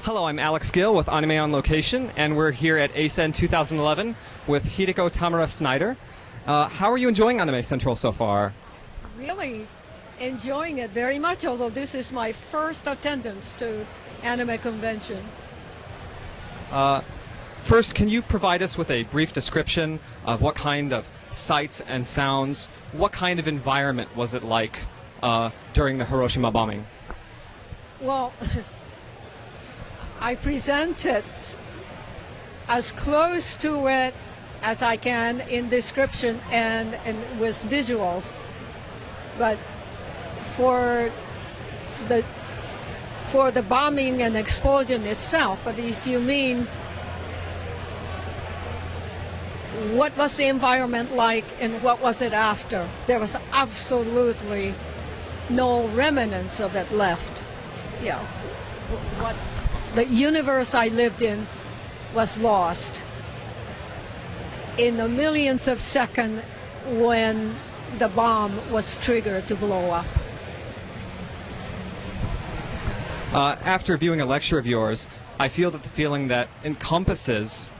Hello, I'm Alex Gill with Anime on Location, and we're here at ACEN 2011 with Hideko Tamura Snider. How are you enjoying Anime Central so far? Really enjoying it very much, although this is my first attendance to anime convention. First, can you provide us with a brief description of what kind of sights and sounds, what kind of environment was it like during the Hiroshima bombing? Well, I presented as close to it as I can in description and with visuals, but for the bombing and explosion itself. But if you mean what was the environment like and what was it after, there was absolutely no remnants of it left. Yeah, what the universe I lived in was lost in the millionth of a second when the bomb was triggered to blow up. After viewing a lecture of yours, I feel that the feeling that encompasses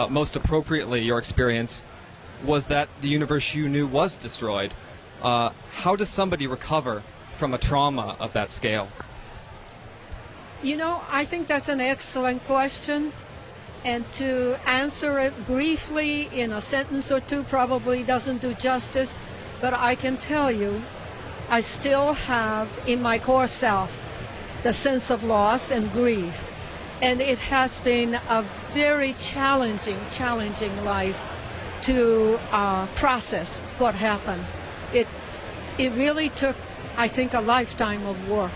most appropriately your experience was that the universe you knew was destroyed. How does somebody recover from a trauma of that scale? You know, I think that's an excellent question, and to answer it briefly in a sentence or two probably doesn't do justice, but I can tell you I still have in my core self the sense of loss and grief, and it has been a very challenging life to process what happened. It really took, I think, a lifetime of work.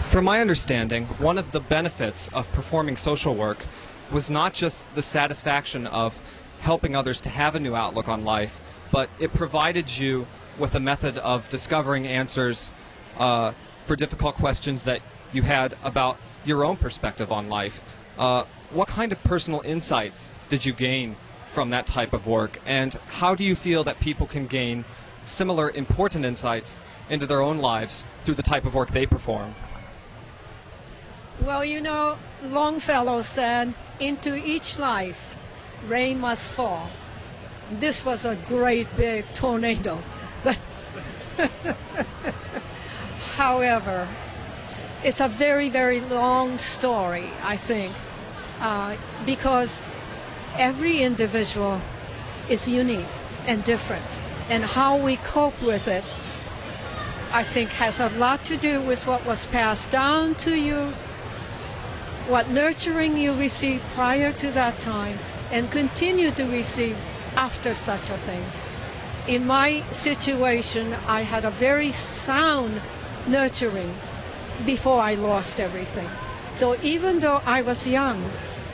From my understanding, one of the benefits of performing social work was not just the satisfaction of helping others to have a new outlook on life, but it provided you with a method of discovering answers for difficult questions that you had about your own perspective on life. What kind of personal insights did you gain from that type of work, and how do you feel that people can gain similar important insights into their own lives through the type of work they perform? Well, you know, Longfellow said, "Into each life, rain must fall." This was a great big tornado. But however, it's a very, very long story, I think, because every individual is unique and different. And how we cope with it, I think, has a lot to do with what was passed down to you, what nurturing you received prior to that time, and continue to receive after such a thing. In my situation, I had a very sound nurturing before I lost everything. So even though I was young,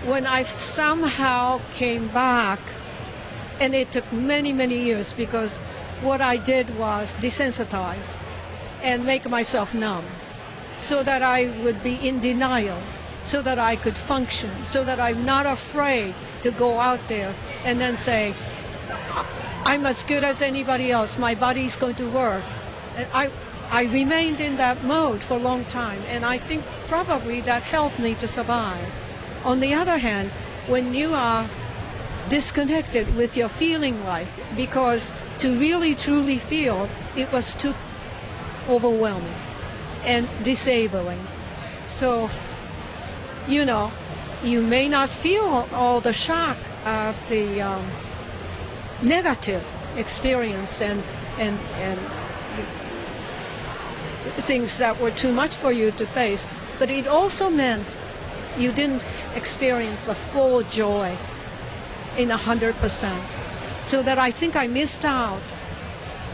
when I somehow came back, and it took many, many years, because what I did was desensitize and make myself numb so that I would be in denial, so that I could function, so that I'm not afraid to go out there and then say, I'm as good as anybody else, my body's going to work. And I remained in that mode for a long time, and I think probably that helped me to survive. On the other hand, when you are disconnected with your feeling life, because to really truly feel, it was too overwhelming and disabling. So, you know, you may not feel all the shock of the negative experience and things that were too much for you to face, but it also meant you didn't experience the full joy in 100%. So that I think I missed out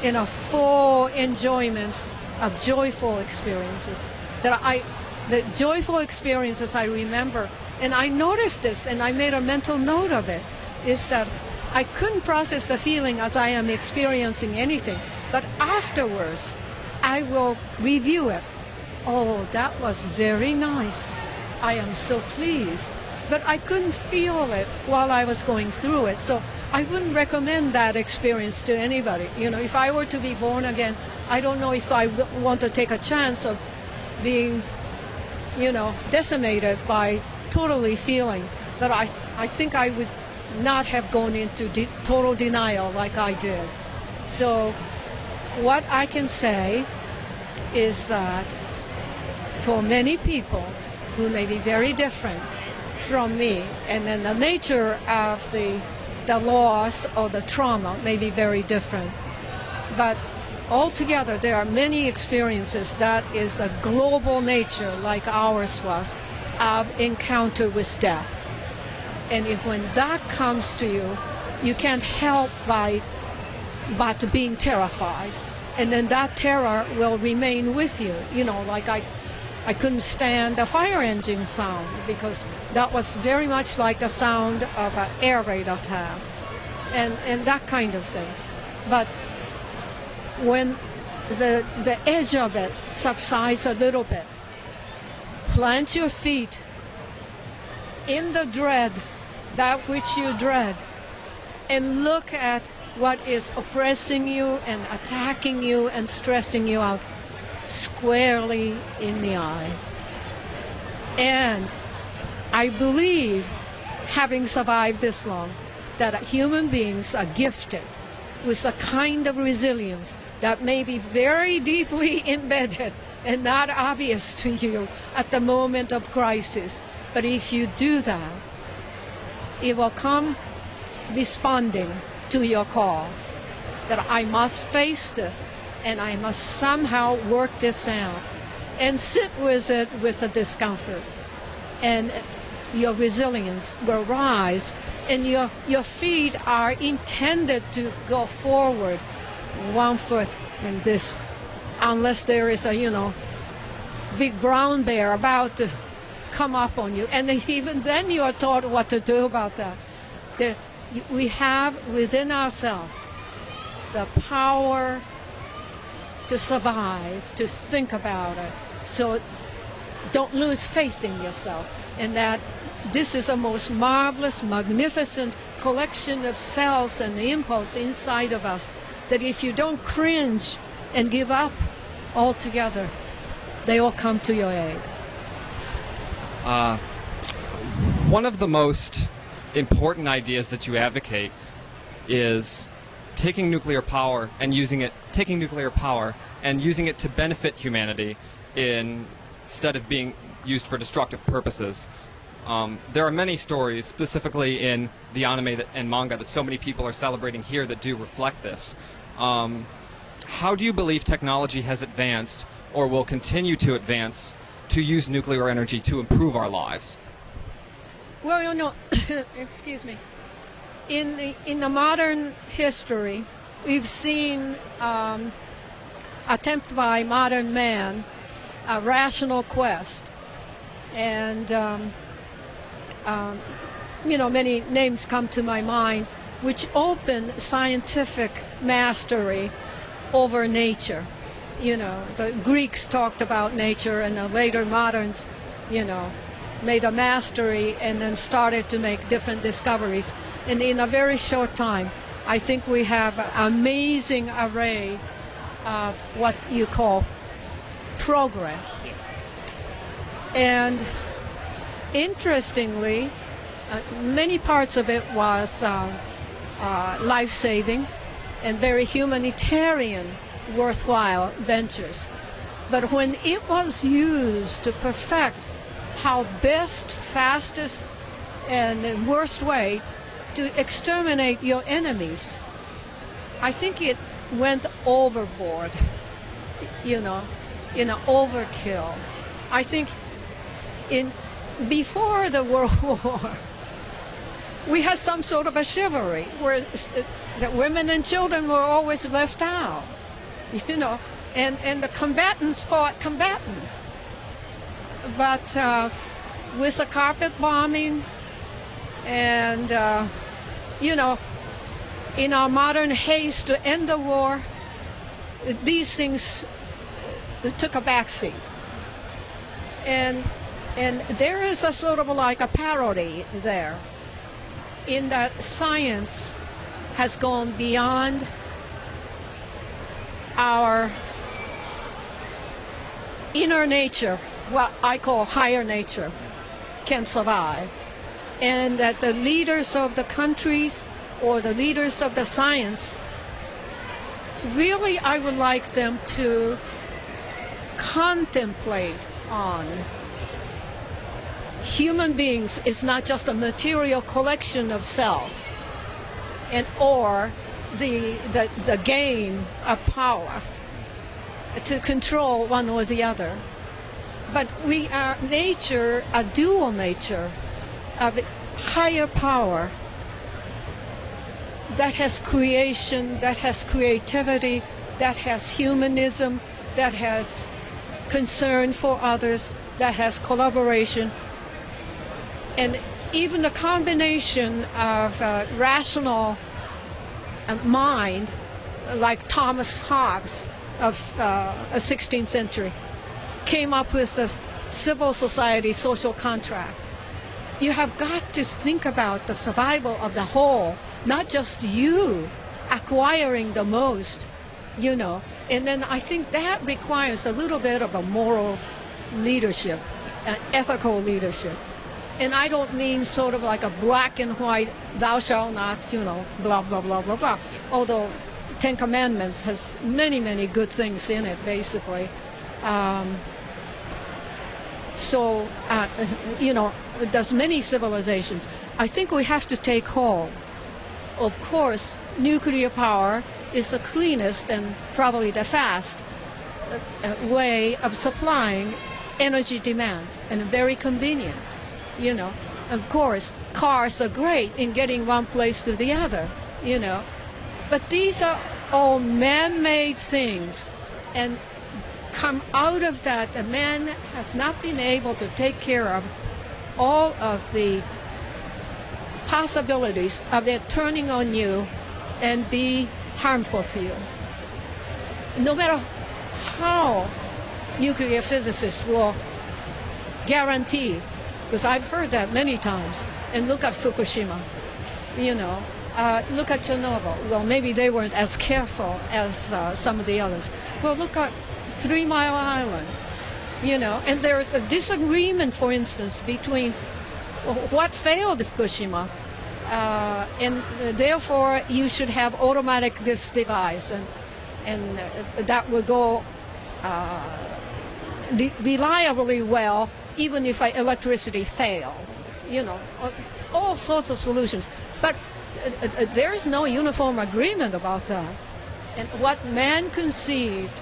in a full enjoyment of joyful experiences. The joyful experiences I remember, and I noticed this and I made a mental note of it, is that I couldn't process the feeling as I am experiencing anything, but afterwards I will review it. Oh, that was very nice. I am so pleased. But I couldn't feel it while I was going through it. So I wouldn't recommend that experience to anybody. You know, if I were to be born again, I don't know if I want to take a chance of being decimated by totally feeling that I think I would not have gone into total denial like I did. So what I can say is that for many people who may be very different from me, and then the nature of the loss or the trauma may be very different, but altogether there are many experiences that is a global nature like ours was of encounter with death. And when that comes to you, you can't help but being terrified. And then that terror will remain with you. Like I couldn't stand the fire engine sound because that was very much like the sound of an air raid attack and that kind of things. But when the edge of it subsides a little bit, plant your feet in the dread, that which you dread, and look at what is oppressing you and attacking you and stressing you out squarely in the eye. And I believe, having survived this long, that human beings are gifted with a kind of resilience that may be very deeply embedded and not obvious to you at the moment of crisis. But if you do that, it will come responding to your call that I must face this and I must somehow work this out and sit with it with a discomfort. And your resilience will rise, and your feet are intended to go forward 1 foot and this, unless there is a big brown bear about to come up on you, and even then you are taught what to do about that. We have within ourselves the power to survive, to think about it. So don't lose faith in yourself, and that this is a most marvelous, magnificent collection of cells and impulse inside of us, that if you don't cringe and give up altogether, they all come to your aid. One of the most important ideas that you advocate is taking nuclear power and using it to benefit humanity instead of being used for destructive purposes. There are many stories, specifically in the anime and manga, that so many people are celebrating here that do reflect this. How do you believe technology has advanced or will continue to advance to use nuclear energy to improve our lives? Well, excuse me. In the modern history, we've seen attempt by modern man, a rational quest, and many names come to my mind, which open scientific mastery over nature. The Greeks talked about nature, and the later moderns, made a mastery and then started to make different discoveries. And in a very short time, I think we have an amazing array of what you call progress. Yes. And interestingly, many parts of it was life-saving and very humanitarian, worthwhile ventures. But when it was used to perfect how best, fastest, and worst way to exterminate your enemies, I think it went overboard, in an overkill. I think before the World War, we had some sort of a chivalry where the women and children were always left out, and the combatants fought combatant. But with the carpet bombing and, in our modern haste to end the war, these things took a backseat. And there is a sort of like a parody there, in that science has gone beyond our inner nature what I call higher nature can survive, and that the leaders of the countries or the leaders of the science, really I would like them to contemplate on human beings is not just a material collection of cells and or the game of power to control one or the other. But we are nature, a dual nature of higher power that has creation, that has creativity, that has humanism, that has concern for others, that has collaboration. And even the combination of rational mind, like Thomas Hobbes of the 16th century, came up with the civil society social contract. You have got to think about the survival of the whole, not just you acquiring the most, you know. And then I think that requires a little bit of a moral leadership, ethical leadership. And I don't mean sort of like a black and white, thou shalt not, you know, blah, blah, blah, blah, blah. Although Ten Commandments has many, many good things in it, basically. You know, there's many civilizations. I think we have to take hold. Of course, nuclear power is the cleanest and probably the fast way of supplying energy demands, and very convenient. You know, of course, cars are great in getting one place to the other, you know. But these are all man-made things, and come out of that, a man has not been able to take care of all of the possibilities of it turning on you and be harmful to you. No matter how nuclear physicists will guarantee, because I've heard that many times, and look at Fukushima, you know, look at Chernobyl. Well, maybe they weren't as careful as some of the others. Well, look at 3 Mile Island, you know, and there's a disagreement, for instance, between what failed Fukushima, and therefore you should have automatic this device, and that will go reliably well even if electricity failed, you know, all sorts of solutions. But there is no uniform agreement about that. And what man conceived,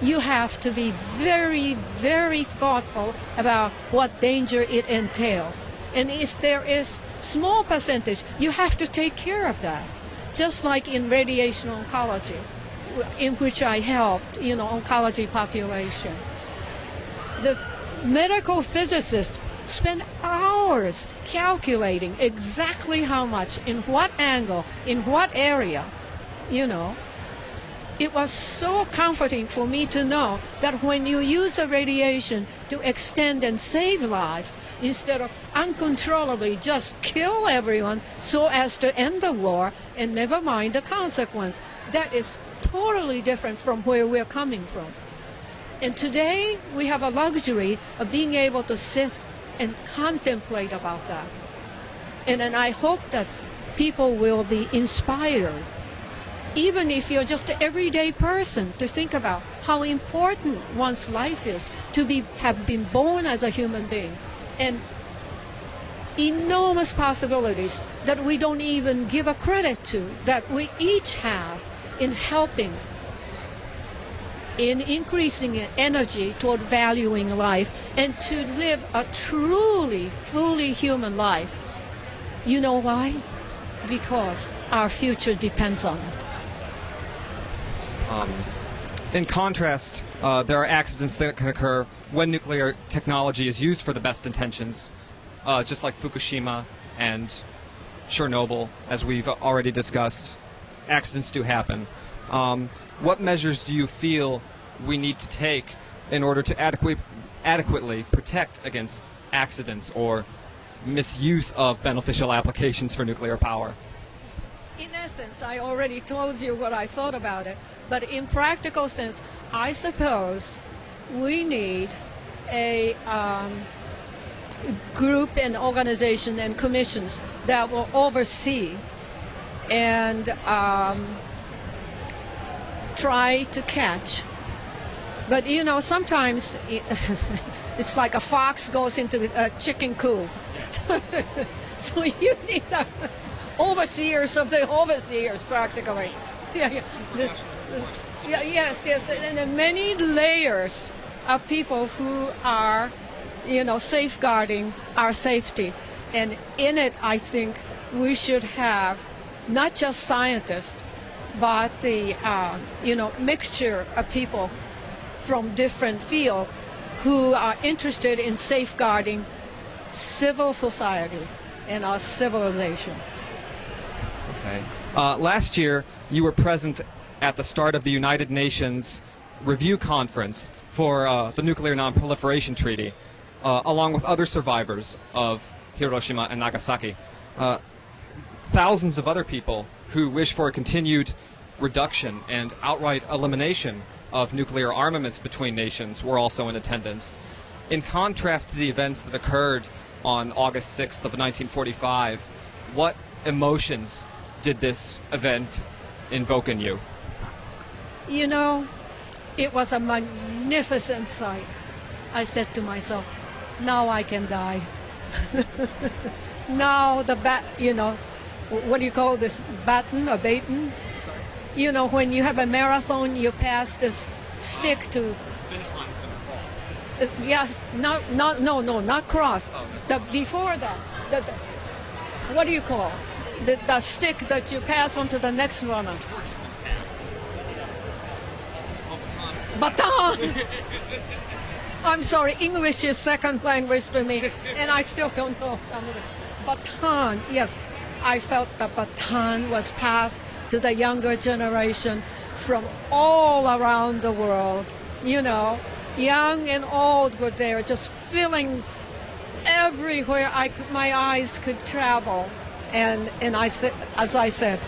you have to be very, very thoughtful about what danger it entails. And if there is small percentage, you have to take care of that. Just like in radiation oncology, in which I helped, you know, oncology population. The medical physicists spend hours calculating exactly how much, in what angle, in what area, you know. It was so comforting for me to know that when you use the radiation to extend and save lives, instead of uncontrollably just kill everyone so as to end the war and never mind the consequence, that is totally different from where we're coming from. And today we have a luxury of being able to sit and contemplate about that. And then I hope that people will be inspired, even if you're just an everyday person, to think about how important one's life is, to have been born as a human being, and enormous possibilities that we don't even give a credit to, that we each have in helping, in increasing energy toward valuing life and to live a truly, fully human life. You know why? Because our future depends on it. In contrast, there are accidents that can occur when nuclear technology is used for the best intentions, just like Fukushima and Chernobyl, as we've already discussed. Accidents do happen. What measures do you feel we need to take in order to adequately protect against accidents or misuse of beneficial applications for nuclear power? In essence, I already told you what I thought about it, but in practical sense, I suppose we need a group and organization and commissions that will oversee and try to catch. But you know, sometimes it's like a fox goes into a chicken coop. So you need overseers of the overseers, practically. Yes, and there are many layers of people who are, you know, safeguarding our safety. And in it, I think we should have not just scientists, but the, you know, mixture of people from different fields who are interested in safeguarding civil society and our civilization. Okay. Last year, you were present at the start of the United Nations Review Conference for the Nuclear Non-Proliferation Treaty, along with other survivors of Hiroshima and Nagasaki. Thousands of other people who wish for a continued reduction and outright elimination of nuclear armaments between nations were also in attendance. In contrast to the events that occurred on August 6th of 1945, what emotions did this event invoke in you? You know, it was a magnificent sight. I said to myself, now I can die. Now you know, what do you call this, baton or baton? Sorry? You know, when you have a marathon, you pass this stick to... Finish line's been crossed. Yes, no, not crossed. Oh. Before that, what do you call the stick that you pass on to the next runner? The torch has been passed. Baton! I'm sorry, English is second language to me, and I still don't know some of it. Baton, yes. I felt the baton was passed to the younger generation from all around the world. You know, young and old were there, just filling everywhere my eyes could travel. And I said, as I said,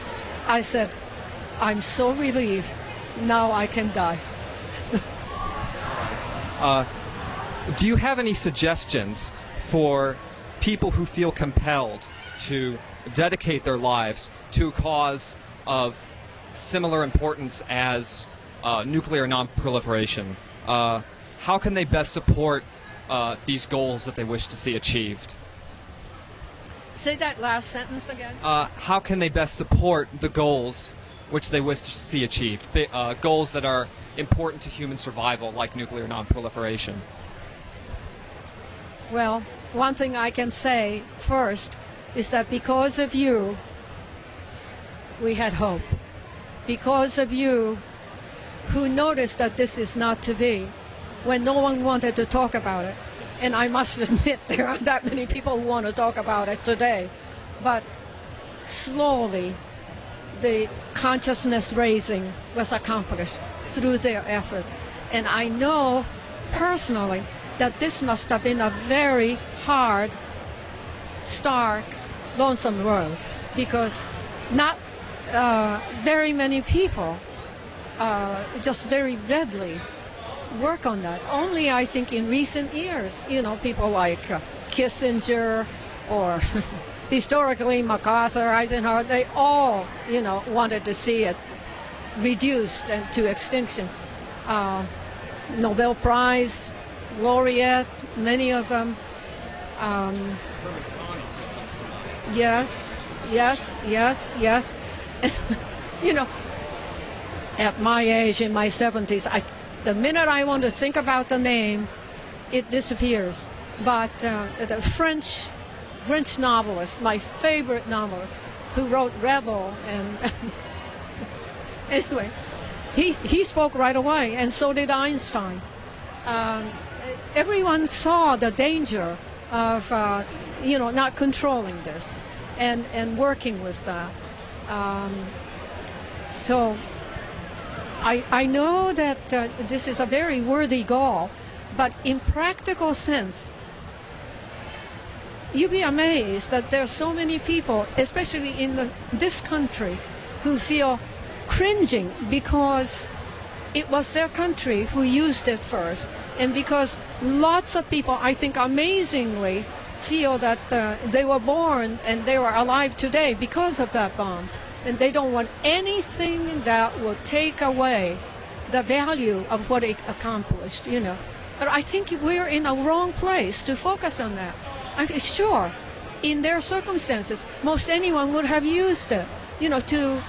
I'm so relieved. Now I can die. Do you have any suggestions for people who feel compelled to dedicate their lives to a cause of similar importance as nuclear non-proliferation? How can they best support these goals that they wish to see achieved? Say that last sentence again. How can they best support the goals which they wish to see achieved? Goals that are important to human survival, like nuclear non-proliferation. Well, one thing I can say first is that because of you, we had hope. Because of you, who noticed that this is not to be, when no one wanted to talk about it. And I must admit, there aren't that many people who want to talk about it today. But slowly, the consciousness raising was accomplished through their effort. And I know personally that this must have been a very hard, stark, lonesome world, because not very many people just very readily work on that. Only, I think, in recent years, you know, people like Kissinger or historically MacArthur, Eisenhower, they all, you know, wanted to see it reduced and to extinction. Nobel Prize laureate, many of them. Yes. And, you know, at my age, in my 70s, the minute I want to think about the name, it disappears. But the French novelist, my favorite novelist, who wrote Rebel, and anyway, he spoke right away, and so did Einstein. Everyone saw the danger of you know, not controlling this and working with that. So I know that this is a very worthy goal, but in practical sense, you'd be amazed that there are so many people, especially in this country, who feel cringing because it was their country who used it first. And because lots of people, I think amazingly, feel that they were born and they were alive today because of that bomb. And they don't want anything that will take away the value of what it accomplished, you know. But I think we're in a wrong place to focus on that. I mean, sure, in their circumstances, most anyone would have used it, you know, to,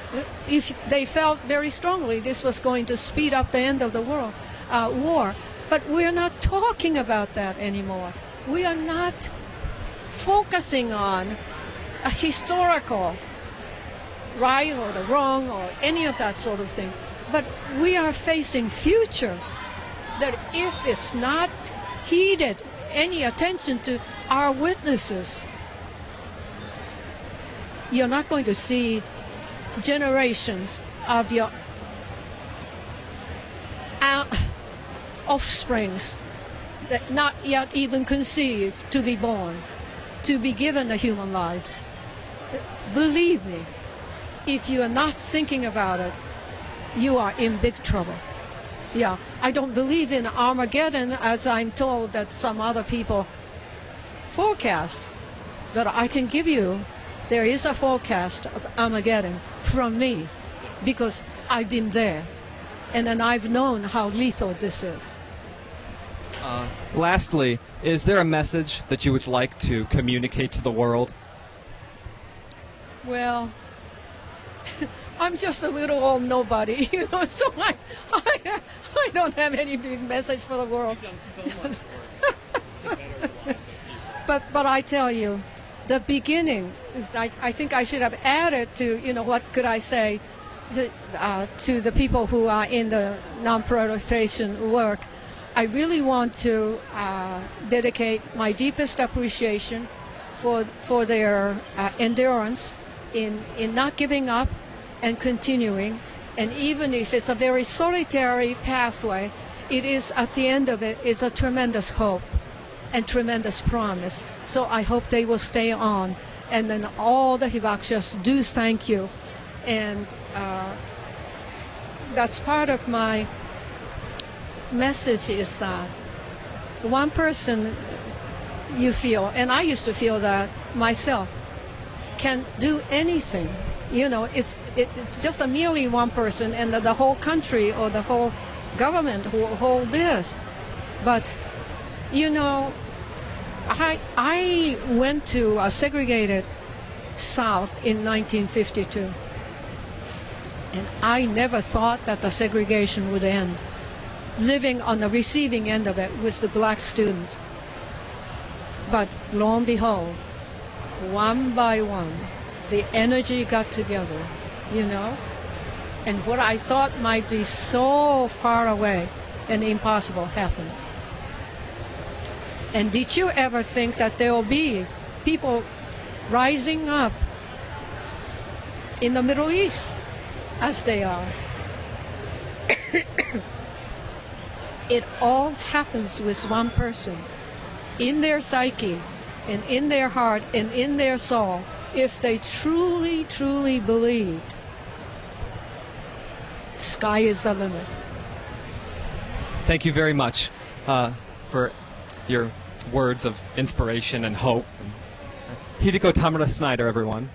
if they felt very strongly this was going to speed up the end of the world war. But we're not talking about that anymore. We are not focusing on a historical right or the wrong or any of that sort of thing. But we are facing future that if it's not heeded, any attention to our witnesses, you're not going to see generations of your offsprings that not yet even conceived to be born, to be given the human lives. Believe me, if you are not thinking about it, you are in big trouble. Yeah, I don't believe in Armageddon as I'm told that some other people forecast, but I can give you, there is a forecast of Armageddon from me because I've been there and then I've known how lethal this is. Lastly, is there a message that you would like to communicate to the world? Well, I'm just a little old nobody, you know, so I don't have any big message for the world. You've done so much work to better the lives of people. But I tell you, the beginning is, I think I should have added to, you know, what could I say to the people who are in the non-proliferation work. I really want to dedicate my deepest appreciation for their endurance in not giving up and continuing, and even if it's a very solitary pathway, it is at the end of it, it's a tremendous hope and tremendous promise. So I hope they will stay on, and then all the Hibakshas do thank you, and that's part of my message is that one person you feel, and I used to feel that myself, can do anything. You know, it's just a merely one person and the whole country or the whole government who hold this. But, you know, I went to a segregated South in 1952. And I never thought that the segregation would end. Living on the receiving end of it with the black students. But lo and behold, one by one, the energy got together, you know, and what I thought might be so far away and impossible happened. And did you ever think that there will be people rising up in the Middle East as they are? It all happens with one person, in their psyche and in their heart and in their soul. If they truly, truly believed, sky is the limit. Thank you very much for your words of inspiration and hope. Hideko Tamura Snider, everyone.